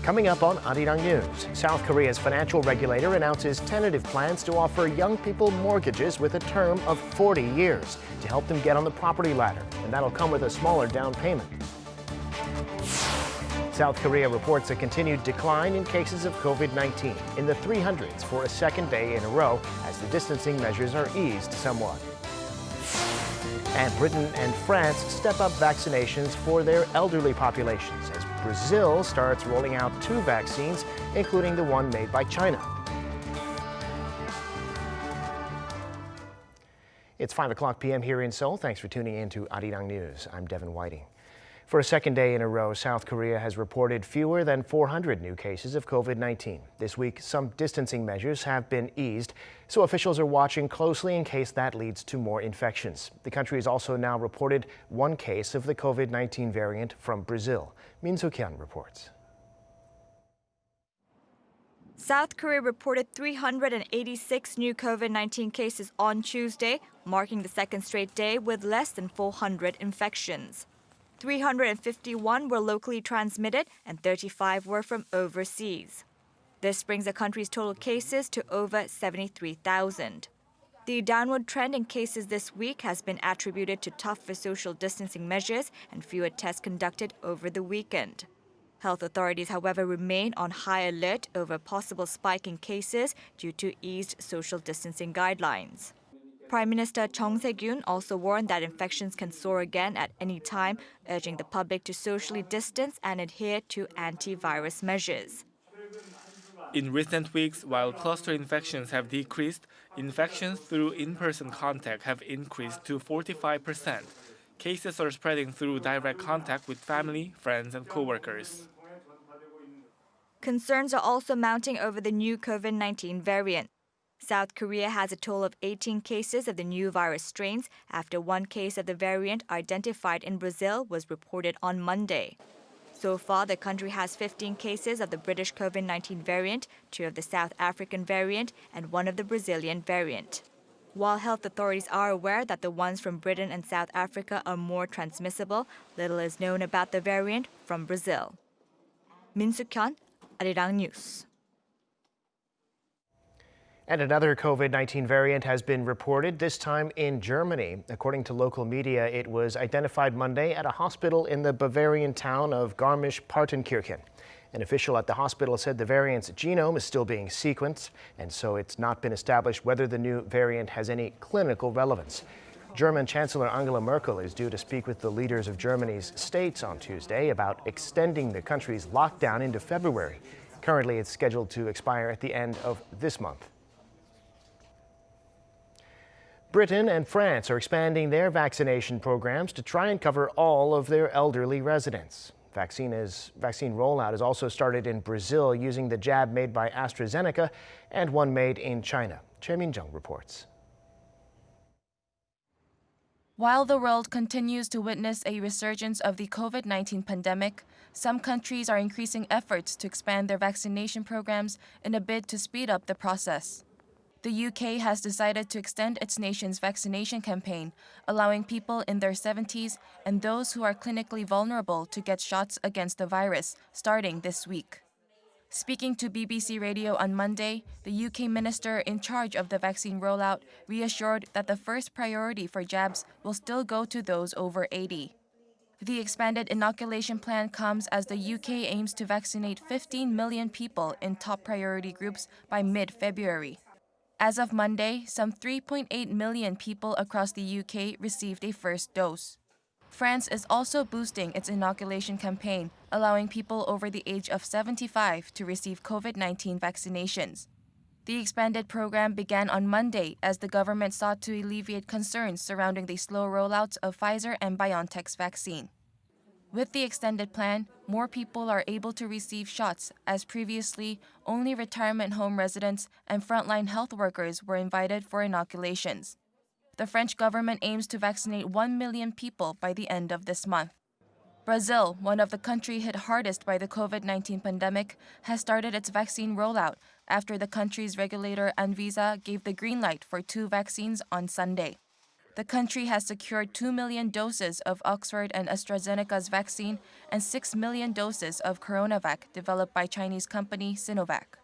Coming up on Arirang News, South Korea's financial regulator announces tentative plans to offer young people mortgages with a term of 40 years to help them get on the property ladder, and that'll come with a smaller down payment. South Korea reports a continued decline in cases of COVID-19 in the 300s for a second day in a row as the distancing measures are eased somewhat. And Britain and France step up vaccinations for their elderly populations as Brazil starts rolling out 2 vaccines, including the one made by China. It's 5:00 p.m. here in Seoul. Thanks for tuning in to Arirang News. I'm Devin Whiting. For a second day in a row, South Korea has reported fewer than 400 new cases of COVID-19. This week, some distancing measures have been eased, so officials are watching closely in case that leads to more infections. The country has also now reported 1 case of the COVID-19 variant from Brazil. Min Soo-kyun reports. South Korea reported 386 new COVID-19 cases on Tuesday, marking the second straight day with less than 400 infections. 351 were locally transmitted and 35 were from overseas. This brings the country's total cases to over 73,000. The downward trend in cases this week has been attributed to tougher social distancing measures and fewer tests conducted over the weekend. Health authorities, however, remain on high alert over a possible spike in cases due to eased social distancing guidelines. Prime Minister Chung Se-kyun also warned that infections can soar again at any time, urging the public to socially distance and adhere to antivirus measures. In recent weeks, while cluster infections have decreased, infections through in-person contact have increased to 45%. Cases are spreading through direct contact with family, friends, and co-workers. Concerns are also mounting over the new COVID-19 variant. South Korea has a total of 18 cases of the new virus strains after 1 case of the variant identified in Brazil was reported on Monday. So far, the country has 15 cases of the British COVID-19 variant, 2 of the South African variant, and 1 of the Brazilian variant. While health authorities are aware that the ones from Britain and South Africa are more transmissible, little is known about the variant from Brazil. Min Soo-kyun, Arirang News. And another COVID-19 variant has been reported, this time in Germany. According to local media, it was identified Monday at a hospital in the Bavarian town of Garmisch-Partenkirchen. An official at the hospital said the variant's genome is still being sequenced, and so it's not been established whether the new variant has any clinical relevance. German Chancellor Angela Merkel is due to speak with the leaders of Germany's states on Tuesday about extending the country's lockdown into February. Currently, it's scheduled to expire at the end of this month. Britain and France are expanding their vaccination programs to try and cover all of their elderly residents. Vaccine rollout has also started in Brazil using the jab made by AstraZeneca and one made in China. Choi Min-jung reports. While the world continues to witness a resurgence of the COVID-19 pandemic, some countries are increasing efforts to expand their vaccination programs in a bid to speed up the process. The UK has decided to extend its nation's vaccination campaign, allowing people in their 70s and those who are clinically vulnerable to get shots against the virus, starting this week. Speaking to BBC Radio on Monday, the UK minister in charge of the vaccine rollout reassured that the first priority for jabs will still go to those over 80. The expanded inoculation plan comes as the UK aims to vaccinate 15 million people in top priority groups by mid-February. As of Monday, some 3.8 million people across the UK received a first dose. France is also boosting its inoculation campaign, allowing people over the age of 75 to receive COVID-19 vaccinations. The expanded program began on Monday as the government sought to alleviate concerns surrounding the slow rollouts of Pfizer and BioNTech's vaccine. With the extended plan, more people are able to receive shots, as previously only retirement home residents and frontline health workers were invited for inoculations. The French government aims to vaccinate 1 million people by the end of this month. Brazil, one of the countries hit hardest by the COVID-19 pandemic, has started its vaccine rollout after the country's regulator Anvisa gave the green light for 2 vaccines on Sunday. The country has secured 2 million doses of Oxford and AstraZeneca's vaccine and 6 million doses of CoronaVac developed by Chinese company Sinovac.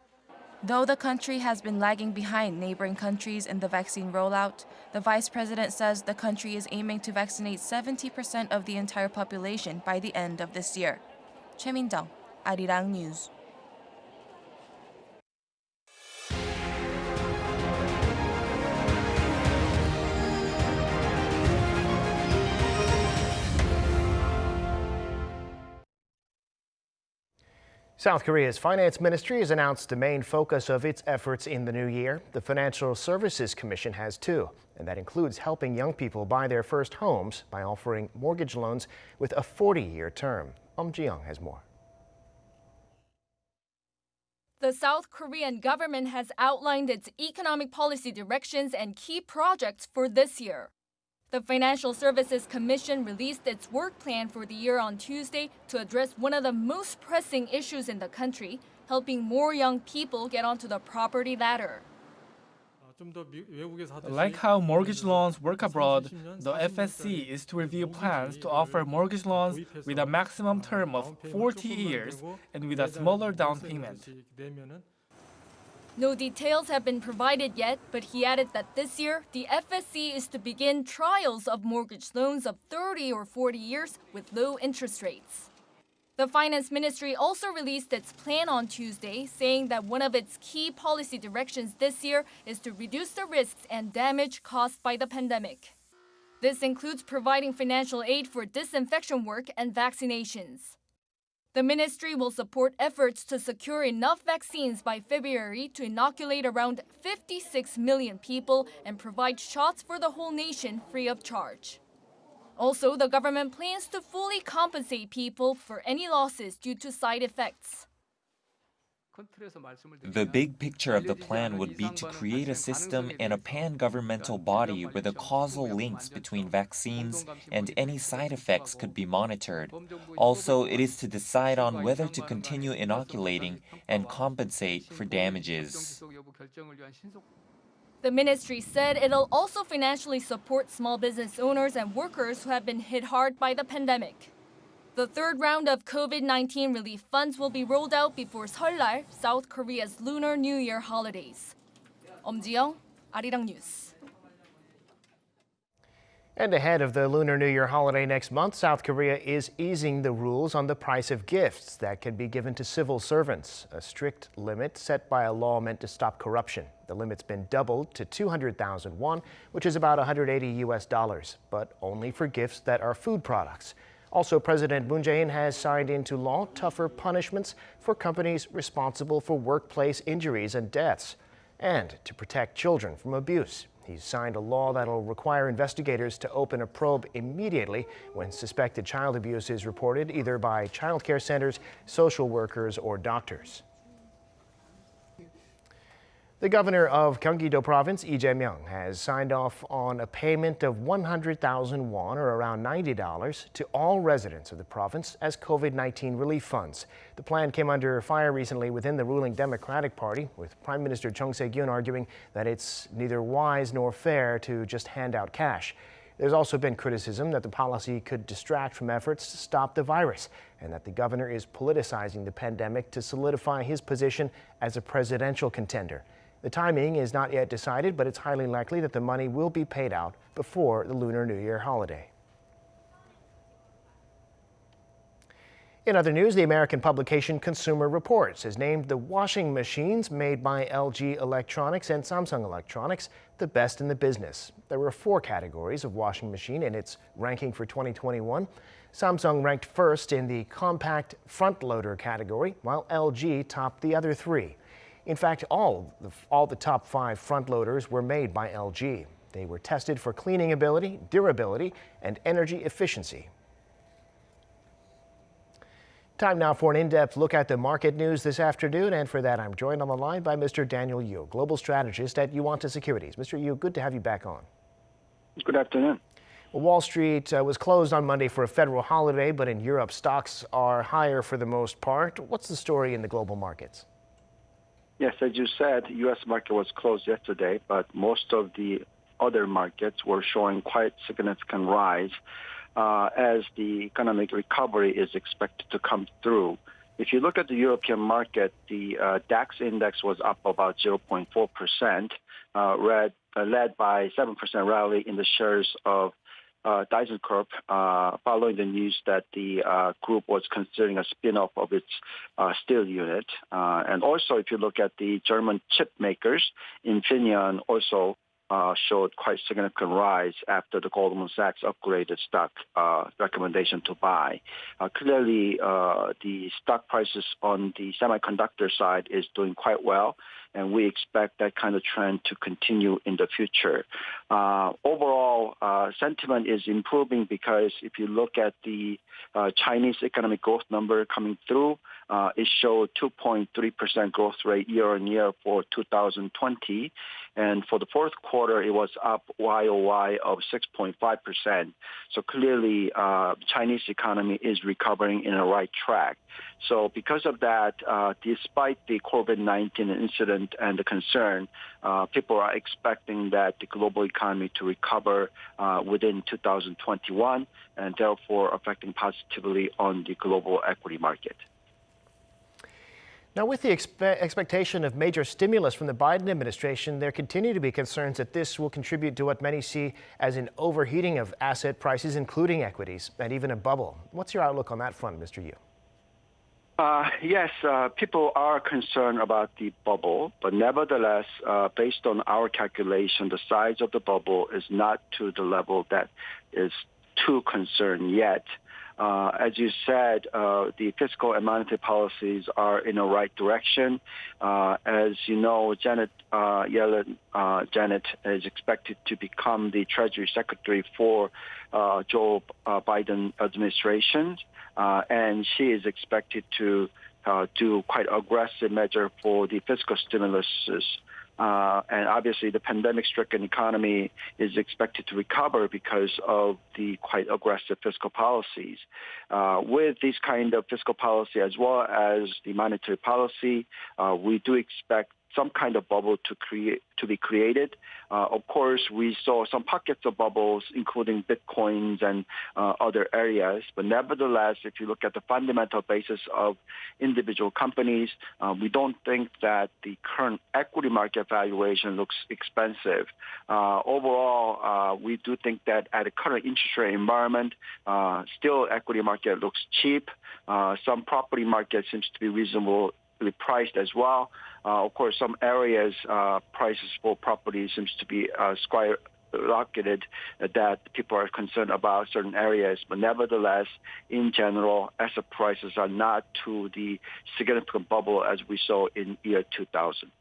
Though the country has been lagging behind neighboring countries in the vaccine rollout, the vice president says the country is aiming to vaccinate 70% of the entire population by the end of this year. Choi Min-jung, Arirang News. South Korea's finance ministry has announced the main focus of its efforts in the new year. The Financial Services Commission has too, and that includes helping young people buy their first homes by offering mortgage loans with a 40-year term. Ji-young has more. The South Korean government has outlined its economic policy directions and key projects for this year. The Financial Services Commission released its work plan for the year on Tuesday to address one of the most pressing issues in the country, helping more young people get onto the property ladder. Like how mortgage loans work abroad, the FSC is to review plans to offer mortgage loans with a maximum term of 40 years and with a smaller down payment. No details have been provided yet, but he added that this year, the FSC is to begin trials of mortgage loans of 30 or 40 years with low interest rates. The Finance Ministry also released its plan on Tuesday, saying that one of its key policy directions this year is to reduce the risks and damage caused by the pandemic. This includes providing financial aid for disinfection work and vaccinations. The ministry will support efforts to secure enough vaccines by February to inoculate around 56 million people and provide shots for the whole nation free of charge. Also, the government plans to fully compensate people for any losses due to side effects. The big picture of the plan would be to create a system and a pan-governmental body where the causal links between vaccines and any side effects could be monitored. Also, it is to decide on whether to continue inoculating and compensate for damages. The ministry said it'll also financially support small business owners and workers who have been hit hard by the pandemic. The third round of COVID-19 relief funds will be rolled out before Seollal, South Korea's Lunar New Year holidays. Ji-young, Arirang News. And ahead of the Lunar New Year holiday next month, South Korea is easing the rules on the price of gifts that can be given to civil servants, a strict limit set by a law meant to stop corruption. The limit's been doubled to 200,000 won, which is about $180, but only for gifts that are food products. Also, President Moon Jae-in has signed into law tougher punishments for companies responsible for workplace injuries and deaths, and to protect children from abuse. He's signed a law that'll require investigators to open a probe immediately when suspected child abuse is reported, either by child care centers, social workers, or doctors. The governor of Gyeonggi Province, Lee Jae-myung, has signed off on a payment of 100,000 won, or around $90, to all residents of the province as COVID-19 relief funds. The plan came under fire recently within the ruling Democratic Party, with Prime Minister Chung Se-kyun arguing that it's neither wise nor fair to just hand out cash. There's also been criticism that the policy could distract from efforts to stop the virus, and that the governor is politicizing the pandemic to solidify his position as a presidential contender. The timing is not yet decided, but it's highly likely that the money will be paid out before the Lunar New Year holiday. In other news, the American publication Consumer Reports has named the washing machines made by LG Electronics and Samsung Electronics the best in the business. There were 4 categories of washing machine in its ranking for 2021. Samsung ranked first in the compact front loader category, while LG topped the other 3. In fact, all the top 5 front loaders were made by LG. They were tested for cleaning ability, durability, and energy efficiency. Time now for an in-depth look at the market news this afternoon, and for that I'm joined on the line by Mr. Daniel Yu, Global Strategist at Yuanta Securities. Mr. Yu, good to have you back on. Good afternoon. Well, Wall Street was closed on Monday for a federal holiday, but in Europe, stocks are higher for the most part. What's the story in the global markets? Yes, as you said, U.S. market was closed yesterday, but most of the other markets were showing quite significant rise as the economic recovery is expected to come through. If you look at the European market, the DAX index was up about 0.4%, led by 7% rally in the shares of ThyssenKrupp, following the news that the group was considering a spin-off of its steel unit. And also, if you look at the German chip makers, Infineon also showed quite significant rise after the Goldman Sachs upgraded stock recommendation to buy. Clearly, the stock prices on the semiconductor side is doing quite well, and we expect that kind of trend to continue in the future. Overall, sentiment is improving because if you look at the Chinese economic growth number coming through, it showed 2.3% growth rate year on year for 2020. And for the fourth quarter, it was up YOY of 6.5%. So clearly, Chinese economy is recovering in the right track. So because of that, despite the COVID-19 incident and the concern, people are expecting that the global economy to recover within 2021, and therefore affecting positively on the global equity market. Now, with the expectation of major stimulus from the Biden administration, there continue to be concerns that this will contribute to what many see as an overheating of asset prices, including equities, and even a bubble. What's your outlook on that front, Mr. Yu? Yes, people are concerned about the bubble, but nevertheless, based on our calculation, the size of the bubble is not to the level that is too concerned yet. As you said, the fiscal and monetary policies are in the right direction. As you know, Janet Yellen is expected to become the Treasury Secretary for Joe Biden administration, and she is expected to do quite aggressive measure for the fiscal stimuluses. And obviously, the pandemic-stricken economy is expected to recover because of the quite aggressive fiscal policies. With this kind of fiscal policy as well as the monetary policy, we do expect some kind of bubble to be created. Of course, we saw some pockets of bubbles, including Bitcoins and other areas. But nevertheless, if you look at the fundamental basis of individual companies, we don't think that the current equity market valuation looks expensive. Overall, we do think that at a current interest rate environment, still equity market looks cheap. Some property market seems to be reasonably priced as well. Of course, some areas prices for property seems to be skyrocketed that people are concerned about certain areas. But nevertheless, in general, asset prices are not to the significant bubble as we saw in year 2000.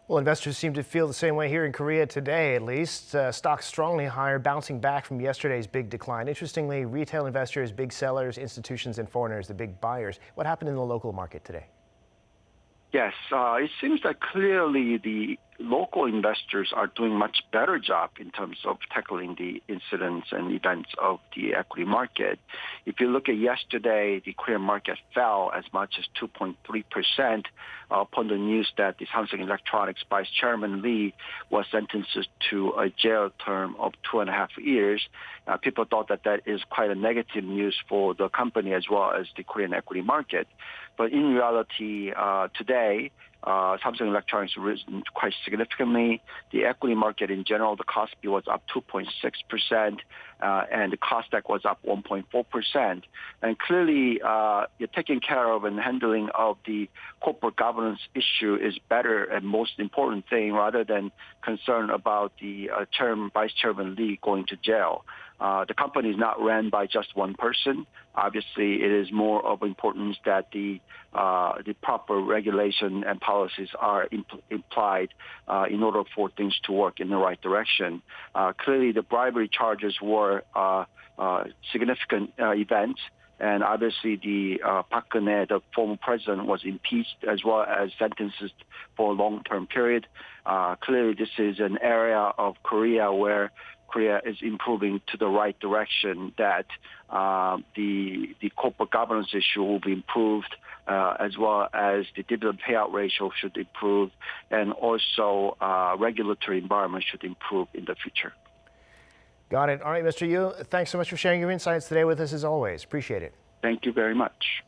Well, investors seem to feel the same way here in Korea today, at least. Stocks strongly higher, bouncing back from yesterday's big decline. Interestingly, retail investors, big sellers, institutions, and foreigners, the big buyers. What happened in the local market today? Yes, it seems that clearly the local investors are doing much better job in terms of tackling the incidents and events of the equity market. If you look at yesterday, the Korean market fell as much as 2.3% upon the news that the Samsung Electronics Vice Chairman Lee was sentenced to a jail term of 2.5 years. People thought that that is quite a negative news for the company as well as the Korean equity market. But in reality, today, Samsung Electronics risen quite significantly. The equity market in general, the Kospi was up 2.6%, and the Kosdaq was up 1.4%. And clearly, you're taking care of and handling of the corporate governance issue is better and most important thing rather than concern about the Vice Chairman Lee going to jail. The company is not ran by just one person. Obviously, it is more of importance that the proper regulation and policies are implied in order for things to work in the right direction. Clearly, the bribery charges were significant events. And obviously, the Park Geun-hye, the former president, was impeached as well as sentenced for a long-term period. Clearly, this is an area of Korea where Korea is improving to the right direction, that the corporate governance issue will be improved, as well as the dividend payout ratio should improve, and also regulatory environment should improve in the future. Got it. All right, Mr. Yu, thanks so much for sharing your insights today with us as always. Appreciate it. Thank you very much.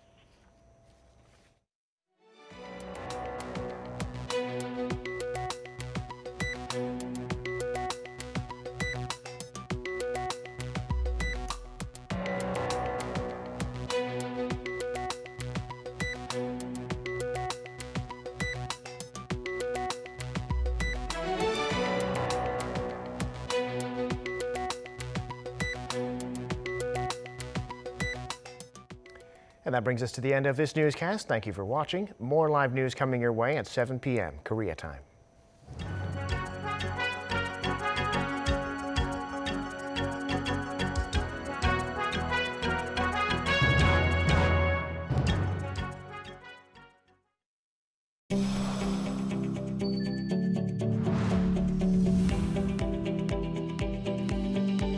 And that brings us to the end of this newscast. Thank you for watching. More live news coming your way at 7 p.m. Korea time.